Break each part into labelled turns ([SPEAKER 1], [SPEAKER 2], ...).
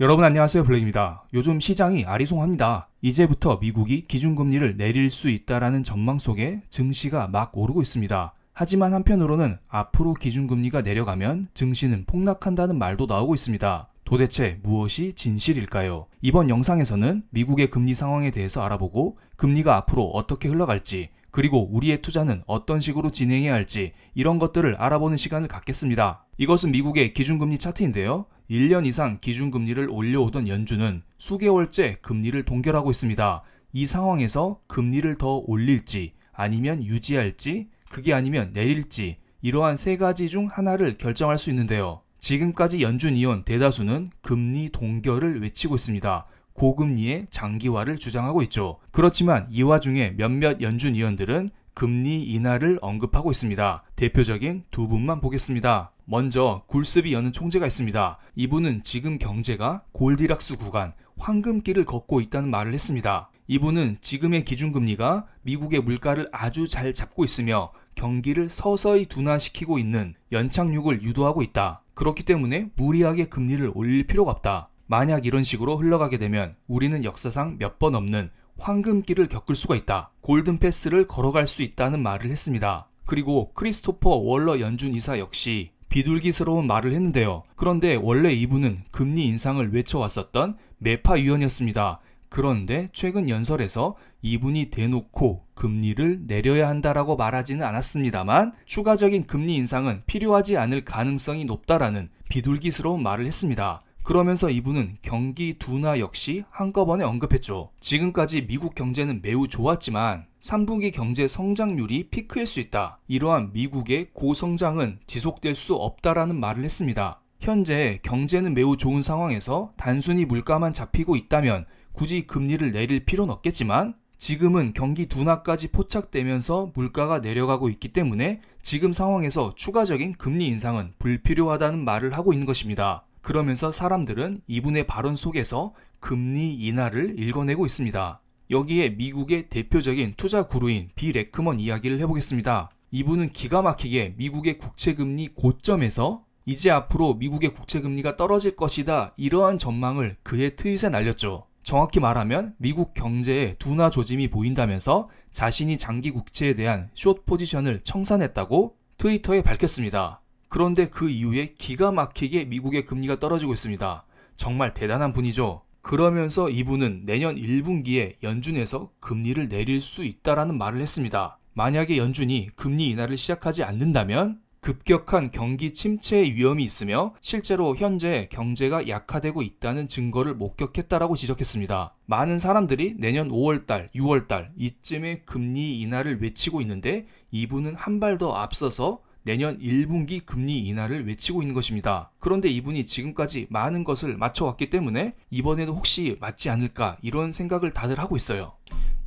[SPEAKER 1] 여러분 안녕하세요, 블랙입니다. 요즘 시장이 아리송합니다. 이제부터 미국이 기준금리를 내릴 수 있다라는 전망 속에 증시가 막 오르고 있습니다. 하지만 한편으로는 앞으로 기준금리가 내려가면 증시는 폭락한다는 말도 나오고 있습니다. 도대체 무엇이 진실일까요? 이번 영상에서는 미국의 금리 상황에 대해서 알아보고 금리가 앞으로 어떻게 흘러갈지, 그리고 우리의 투자는 어떤 식으로 진행해야 할지 이런 것들을 알아보는 시간을 갖겠습니다. 이것은 미국의 기준금리 차트인데요. 1년 이상 기준금리를 올려오던 연준은 수개월째 금리를 동결하고 있습니다. 이 상황에서 금리를 더 올릴지 아니면 유지할지, 그게 아니면 내릴지, 이러한 세 가지 중 하나를 결정할 수 있는데요. 지금까지 연준 의원 대다수는 금리 동결을 외치고 있습니다. 고금리의 장기화를 주장하고 있죠. 그렇지만 이 와중에 몇몇 연준 의원들은 금리 인하를 언급하고 있습니다. 대표적인 두 분만 보겠습니다. 먼저 굴스비 여는 총재가 있습니다. 이분은 지금 경제가 골디락스 구간, 황금길을 걷고 있다는 말을 했습니다. 이분은 지금의 기준금리가 미국의 물가를 아주 잘 잡고 있으며 경기를 서서히 둔화시키고 있는 연착륙을 유도하고 있다. 그렇기 때문에 무리하게 금리를 올릴 필요가 없다. 만약 이런 식으로 흘러가게 되면 우리는 역사상 몇 번 없는 황금길을 겪을 수가 있다. 골든패스를 걸어갈 수 있다는 말을 했습니다. 그리고 크리스토퍼 월러 연준 이사 역시 비둘기스러운 말을 했는데요. 그런데 원래 이분은 금리 인상을 외쳐왔었던 매파 위원이었습니다. 그런데 최근 연설에서 이분이 대놓고 금리를 내려야 한다라고 말하지는 않았습니다만 추가적인 금리 인상은 필요하지 않을 가능성이 높다라는 비둘기스러운 말을 했습니다. 그러면서 이분은 경기 둔화 역시 한꺼번에 언급했죠. 지금까지 미국 경제는 매우 좋았지만 3분기 경제 성장률이 피크일 수 있다. 이러한 미국의 고성장은 지속될 수 없다라는 말을 했습니다. 현재 경제는 매우 좋은 상황에서 단순히 물가만 잡히고 있다면 굳이 금리를 내릴 필요는 없겠지만 지금은 경기 둔화까지 포착되면서 물가가 내려가고 있기 때문에 지금 상황에서 추가적인 금리 인상은 불필요하다는 말을 하고 있는 것입니다. 그러면서 사람들은 이분의 발언 속에서 금리 인하를 읽어내고 있습니다. 여기에 미국의 대표적인 투자 구루인 빌 에크먼 이야기를 해보겠습니다. 이분은 기가 막히게 미국의 국채금리 고점에서 이제 앞으로 미국의 국채금리가 떨어질 것이다, 이러한 전망을 그의 트윗에 날렸죠. 정확히 말하면 미국 경제에 둔화 조짐이 보인다면서 자신이 장기 국채에 대한 숏 포지션을 청산했다고 트위터에 밝혔습니다. 그런데 그 이후에 기가 막히게 미국의 금리가 떨어지고 있습니다. 정말 대단한 분이죠. 그러면서 이분은 내년 1분기에 연준에서 금리를 내릴 수 있다라는 말을 했습니다. 만약에 연준이 금리 인하를 시작하지 않는다면 급격한 경기 침체의 위험이 있으며 실제로 현재 경제가 약화되고 있다는 증거를 목격했다라고 지적했습니다. 많은 사람들이 내년 5월달, 6월달 이쯤에 금리 인하를 외치고 있는데 이분은 한 발 더 앞서서 내년 1분기 금리 인하를 외치고 있는 것입니다. 그런데 이분이 지금까지 많은 것을 맞춰왔기 때문에 이번에도 혹시 맞지 않을까 이런 생각을 다들 하고 있어요.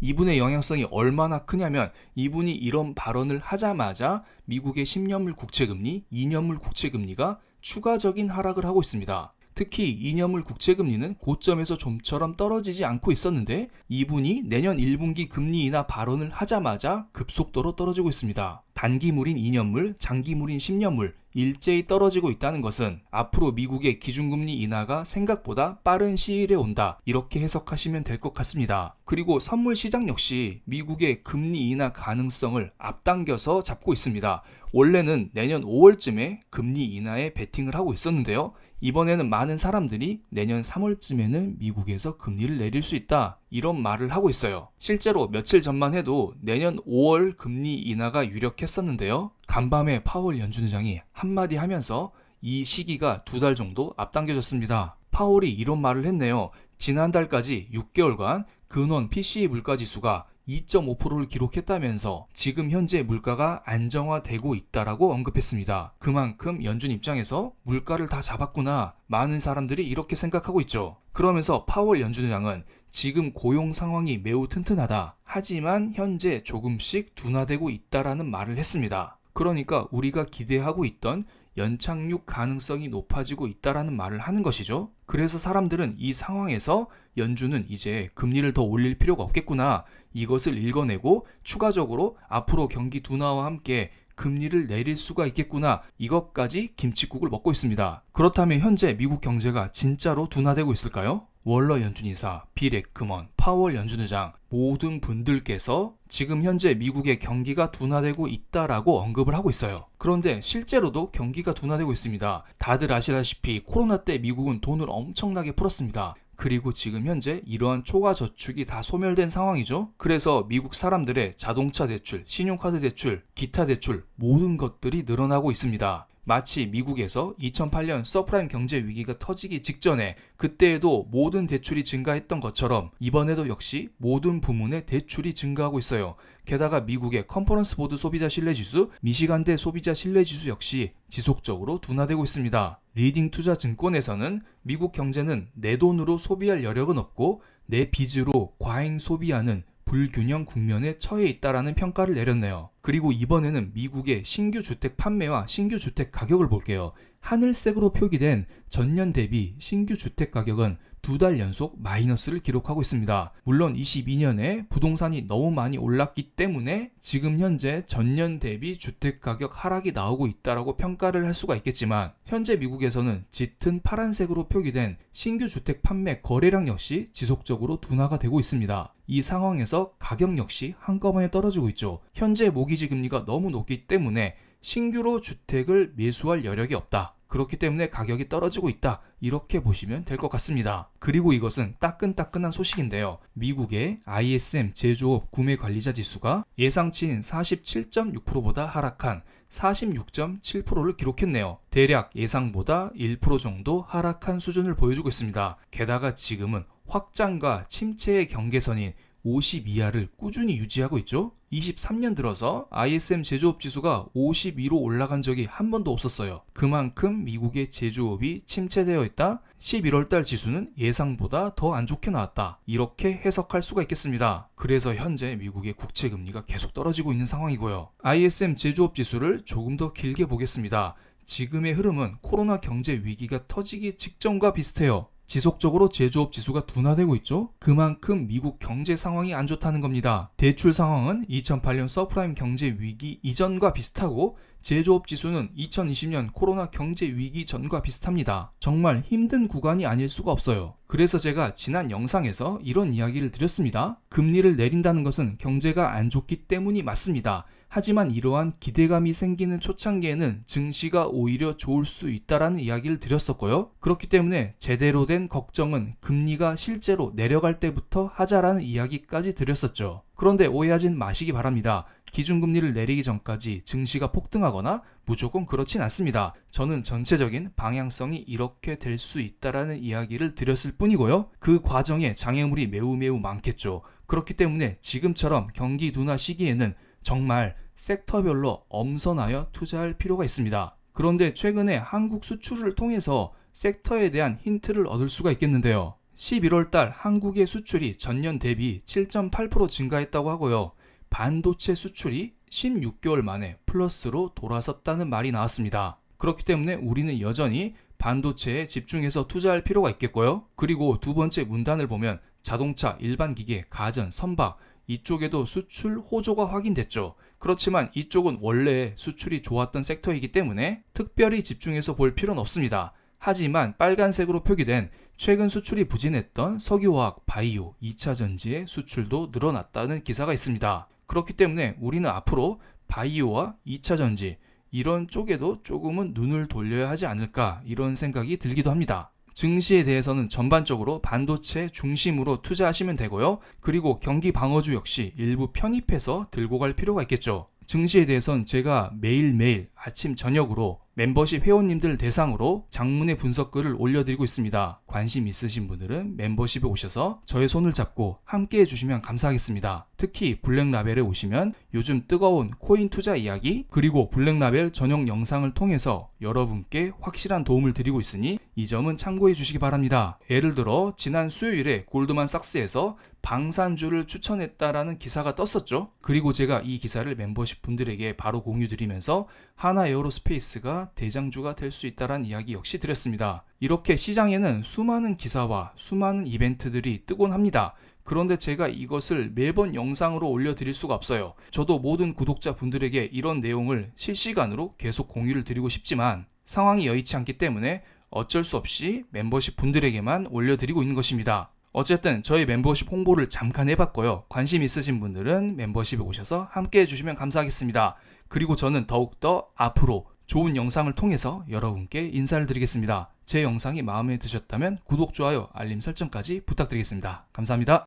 [SPEAKER 1] 이분의 영향성이 얼마나 크냐면 이분이 이런 발언을 하자마자 미국의 10년물 국채금리, 2년물 국채금리가 추가적인 하락을 하고 있습니다. 특히 2년물 국채금리는 고점에서 좀처럼 떨어지지 않고 있었는데 이분이 내년 1분기 금리 인하 발언을 하자마자 급속도로 떨어지고 있습니다. 단기물인 2년물, 장기물인 10년물 일제히 떨어지고 있다는 것은 앞으로 미국의 기준금리 인하가 생각보다 빠른 시일에 온다, 이렇게 해석하시면 될 것 같습니다. 그리고 선물 시장 역시 미국의 금리 인하 가능성을 앞당겨서 잡고 있습니다. 원래는 내년 5월쯤에 금리 인하에 베팅을 하고 있었는데요. 이번에는 많은 사람들이 내년 3월쯤에는 미국에서 금리를 내릴 수 있다, 이런 말을 하고 있어요. 실제로 며칠 전만 해도 내년 5월 금리 인하가 유력했었는데요. 간밤에 파월 연준 의장이 한마디 하면서 이 시기가 2달 정도 앞당겨졌습니다. 파월이 이런 말을 했네요. 지난달까지 6개월간 근원 PCE 물가지수가 2.5%를 기록했다면서 지금 현재 물가가 안정화되고 있다라고 언급했습니다. 그만큼 연준 입장에서 물가를 다 잡았구나, 많은 사람들이 이렇게 생각하고 있죠. 그러면서 파월 연준 의장은 지금 고용 상황이 매우 튼튼하다, 하지만 현재 조금씩 둔화되고 있다라는 말을 했습니다. 그러니까 우리가 기대하고 있던 연착륙 가능성이 높아지고 있다라는 말을 하는 것이죠. 그래서 사람들은 이 상황에서 연준은 이제 금리를 더 올릴 필요가 없겠구나, 이것을 읽어내고 추가적으로 앞으로 경기 둔화와 함께 금리를 내릴 수가 있겠구나, 이것까지 김칫국을 먹고 있습니다. 그렇다면 현재 미국 경제가 진짜로 둔화되고 있을까요? 월러 연준이사, 빌 에크먼, 파월 연준의장 모든 분들께서 지금 현재 미국의 경기가 둔화되고 있다라고 언급을 하고 있어요. 그런데 실제로도 경기가 둔화되고 있습니다. 다들 아시다시피 코로나 때 미국은 돈을 엄청나게 풀었습니다. 그리고 지금 현재 이러한 초과 저축이 다 소멸된 상황이죠. 그래서 미국 사람들의 자동차 대출, 신용카드 대출, 기타 대출 모든 것들이 늘어나고 있습니다. 마치 미국에서 2008년 서프라임 경제 위기가 터지기 직전에 그때에도 모든 대출이 증가했던 것처럼 이번에도 역시 모든 부문의 대출이 증가하고 있어요. 게다가 미국의 컨퍼런스 보드 소비자 신뢰지수, 미시간대 소비자 신뢰지수 역시 지속적으로 둔화되고 있습니다. 리딩 투자 증권에서는 미국 경제는 내 돈으로 소비할 여력은 없고 내 빚으로 과잉 소비하는 불균형 국면에 처해 있다라는 평가를 내렸네요. 그리고 이번에는 미국의 신규 주택 판매와 신규 주택 가격을 볼게요. 하늘색으로 표기된 전년 대비 신규 주택 가격은 2달 연속 마이너스를 기록하고 있습니다. 물론 22년에 부동산이 너무 많이 올랐기 때문에 지금 현재 전년 대비 주택 가격 하락이 나오고 있다라고 평가를 할 수가 있겠지만 현재 미국에서는 짙은 파란색으로 표기된 신규 주택 판매 거래량 역시 지속적으로 둔화가 되고 있습니다. 이 상황에서 가격 역시 한꺼번에 떨어지고 있죠. 현재 모기지 금리가 너무 높기 때문에 신규로 주택을 매수할 여력이 없다. 그렇기 때문에 가격이 떨어지고 있다. 이렇게 보시면 될 것 같습니다. 그리고 이것은 따끈따끈한 소식인데요. 미국의 ISM 제조업 구매 관리자 지수가 예상치인 47.6%보다 하락한 46.7%를 기록했네요. 대략 예상보다 1% 정도 하락한 수준을 보여주고 있습니다. 게다가 지금은 확장과 침체의 경계선인 50 이하를 꾸준히 유지하고 있죠. 23년 들어서 ISM 제조업 지수가 52로 올라간 적이 한 번도 없었어요. 그만큼 미국의 제조업이 침체되어 있다. 11월달 지수는 예상보다 더 안 좋게 나왔다. 이렇게 해석할 수가 있겠습니다. 그래서 현재 미국의 국채 금리가 계속 떨어지고 있는 상황이고요. ISM 제조업 지수를 조금 더 길게 보겠습니다. 지금의 흐름은 코로나 경제 위기가 터지기 직전과 비슷해요. 지속적으로 제조업 지수가 둔화되고 있죠. 그만큼 미국 경제 상황이 안 좋다는 겁니다. 대출 상황은 2008년 서프라임 경제 위기 이전과 비슷하고 제조업 지수는 2020년 코로나 경제 위기 전과 비슷합니다. 정말 힘든 구간이 아닐 수가 없어요. 그래서 제가 지난 영상에서 이런 이야기를 드렸습니다. 금리를 내린다는 것은 경제가 안 좋기 때문이 맞습니다. 하지만 이러한 기대감이 생기는 초창기에는 증시가 오히려 좋을 수 있다라는 이야기를 드렸었고요. 그렇기 때문에 제대로 된 걱정은 금리가 실제로 내려갈 때부터 하자라는 이야기까지 드렸었죠. 그런데 오해하지 마시기 바랍니다. 기준금리를 내리기 전까지 증시가 폭등하거나 무조건 그렇진 않습니다. 저는 전체적인 방향성이 이렇게 될 수 있다라는 이야기를 드렸을 뿐이고요. 그 과정에 장애물이 매우 많겠죠. 그렇기 때문에 지금처럼 경기 둔화 시기에는 정말 섹터별로 엄선하여 투자할 필요가 있습니다. 그런데 최근에 한국 수출을 통해서 섹터에 대한 힌트를 얻을 수가 있겠는데요. 11월 달 한국의 수출이 전년 대비 7.8% 증가했다고 하고요. 반도체 수출이 16개월 만에 플러스로 돌아섰다는 말이 나왔습니다. 그렇기 때문에 우리는 여전히 반도체에 집중해서 투자할 필요가 있겠고요. 그리고 두 번째 문단을 보면 자동차, 일반 기계, 가전, 선박 이쪽에도 수출 호조가 확인됐죠. 그렇지만 이쪽은 원래 수출이 좋았던 섹터이기 때문에 특별히 집중해서 볼 필요는 없습니다. 하지만 빨간색으로 표기된 최근 수출이 부진했던 석유화학, 바이오, 2차전지의 수출도 늘어났다는 기사가 있습니다. 그렇기 때문에 우리는 앞으로 바이오와 2차전지 이런 쪽에도 조금은 눈을 돌려야 하지 않을까 이런 생각이 들기도 합니다. 증시에 대해서는 전반적으로 반도체 중심으로 투자하시면 되고요. 그리고 경기 방어주 역시 일부 편입해서 들고 갈 필요가 있겠죠. 증시에 대해서는 제가 매일매일 아침 저녁으로 멤버십 회원님들 대상으로 장문의 분석글을 올려드리고 있습니다. 관심 있으신 분들은 멤버십에 오셔서 저의 손을 잡고 함께 해주시면 감사하겠습니다. 특히 블랙라벨에 오시면 요즘 뜨거운 코인 투자 이야기 그리고 블랙라벨 전용 영상을 통해서 여러분께 확실한 도움을 드리고 있으니 이 점은 참고해 주시기 바랍니다. 예를 들어 지난 수요일에 골드만삭스에서 방산주를 추천했다라는 기사가 떴었죠. 그리고 제가 이 기사를 멤버십 분들에게 바로 공유드리면서 하나 에어로스페이스가 대장주가 될 수 있다는 이야기 역시 드렸습니다. 이렇게 시장에는 수많은 기사와 수많은 이벤트들이 뜨곤 합니다. 그런데 제가 이것을 매번 영상으로 올려드릴 수가 없어요. 저도 모든 구독자분들에게 이런 내용을 실시간으로 계속 공유를 드리고 싶지만 상황이 여의치 않기 때문에 어쩔 수 없이 멤버십 분들에게만 올려드리고 있는 것입니다. 어쨌든 저희 멤버십 홍보를 잠깐 해봤고요. 관심 있으신 분들은 멤버십에 오셔서 함께 해주시면 감사하겠습니다. 그리고 저는 더욱더 앞으로 좋은 영상을 통해서 여러분께 인사를 드리겠습니다. 제 영상이 마음에 드셨다면 구독, 좋아요, 알림 설정까지 부탁드리겠습니다. 감사합니다.